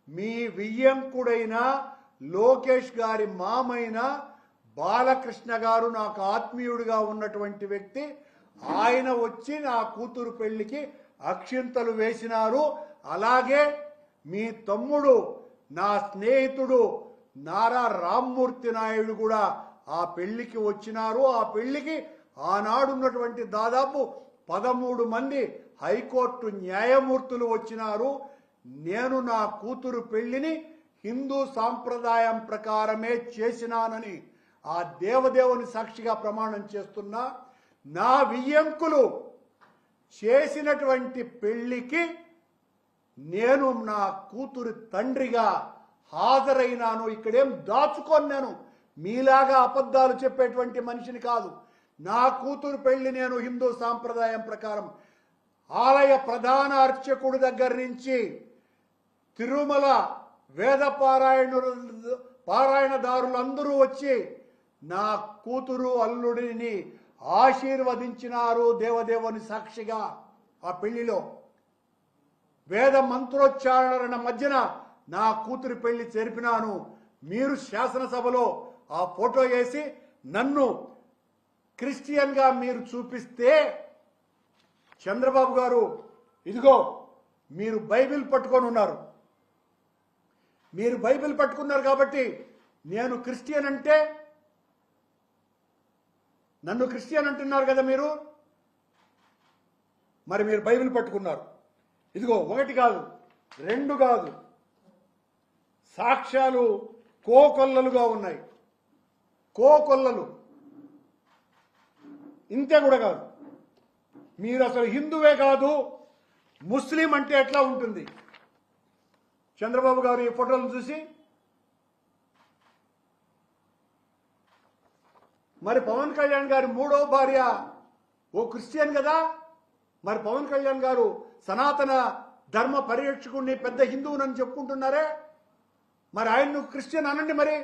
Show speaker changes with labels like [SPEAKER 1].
[SPEAKER 1] మీ వియ్యంకుడైన లోకేష్ గారి మామైన బాలకృష్ణ గారు నాకు ఆత్మీయుడిగా ఉన్నటువంటి వ్యక్తి. ఆయన వచ్చి నా కూతురు పెళ్లికి అక్షింతలు వేసినారు. అలాగే మీ తమ్ముడు నా స్నేహితుడు నారా రామ్మూర్తి నాయుడు కూడా ఆ పెళ్లికి వచ్చినారు. ఆ పెళ్లికి ఆనాడున్నటువంటి దాదాపు 13 మంది హైకోర్టు న్యాయమూర్తులు వచ్చినారు. నేను నా కూతురు పెళ్లిని హిందూ సాంప్రదాయం ప్రకారమే చేసినానని ఆ దేవదేవుని సాక్షిగా ప్రమాణం చేస్తున్నా. నా వియ్యంకులు చేసినటువంటి పెళ్లికి నేను నా కూతురు తండ్రిగా హాజరైనాను. ఇక్కడేం దాచుకొన్నాను, మీలాగా అబద్ధాలు చెప్పేటువంటి మనిషిని కాదు. నా కూతురు పెళ్లి నేను హిందూ సాంప్రదాయం ప్రకారం ఆలయ ప్రధాన అర్చకుడి దగ్గర నుంచి తిరుమల వేద పారాయణదారులందరూ వచ్చి నా కూతురు అల్లుడిని ఆశీర్వదించినారు దేవదేవుని సాక్షిగా. ఆ పెళ్లిలో వేద మంత్రోచ్చారణ మధ్యన నా కూతురు పెళ్లి జరిపినాను. మీరు శాసనసభలో ఆ ఫోటో వేసి నన్ను క్రిస్టియన్గా మీరు చూపిస్తే, చంద్రబాబు గారు ఇదిగో మీరు బైబిల్ పట్టుకొని ఉన్నారు, మీరు బైబిల్ పట్టుకున్నారు కాబట్టి నేను క్రిస్టియన్ అంటే, నన్ను క్రిస్టియన్ అంటున్నారు కదా మీరు, మరి మీరు బైబిల్ పట్టుకున్నారు. ఇదిగో 1 కాదు 2 కాదు, సాక్ష్యాలు కోకొల్లలుగా ఉన్నాయి. కోకొల్లలు. ఇంతే కూడా కాదు, మీరు అసలు హిందువే కాదు ముస్లిం అంటే ఎట్లా ఉంటుంది? చంద్రబాబు గారు ఈ ఫోటోలను చూసి మరి పవన్ కళ్యాణ్ గారి 3వ భార్య ఓ క్రిస్టియన్ కదా, మరి పవన్ కళ్యాణ్ గారు సనాతన ధర్మ పరిరక్షకుడిని పెద్ద హిందువునని చెప్పుకుంటున్నారే, మరి ఆయన్ను క్రిస్టియన్ అనండి మరి.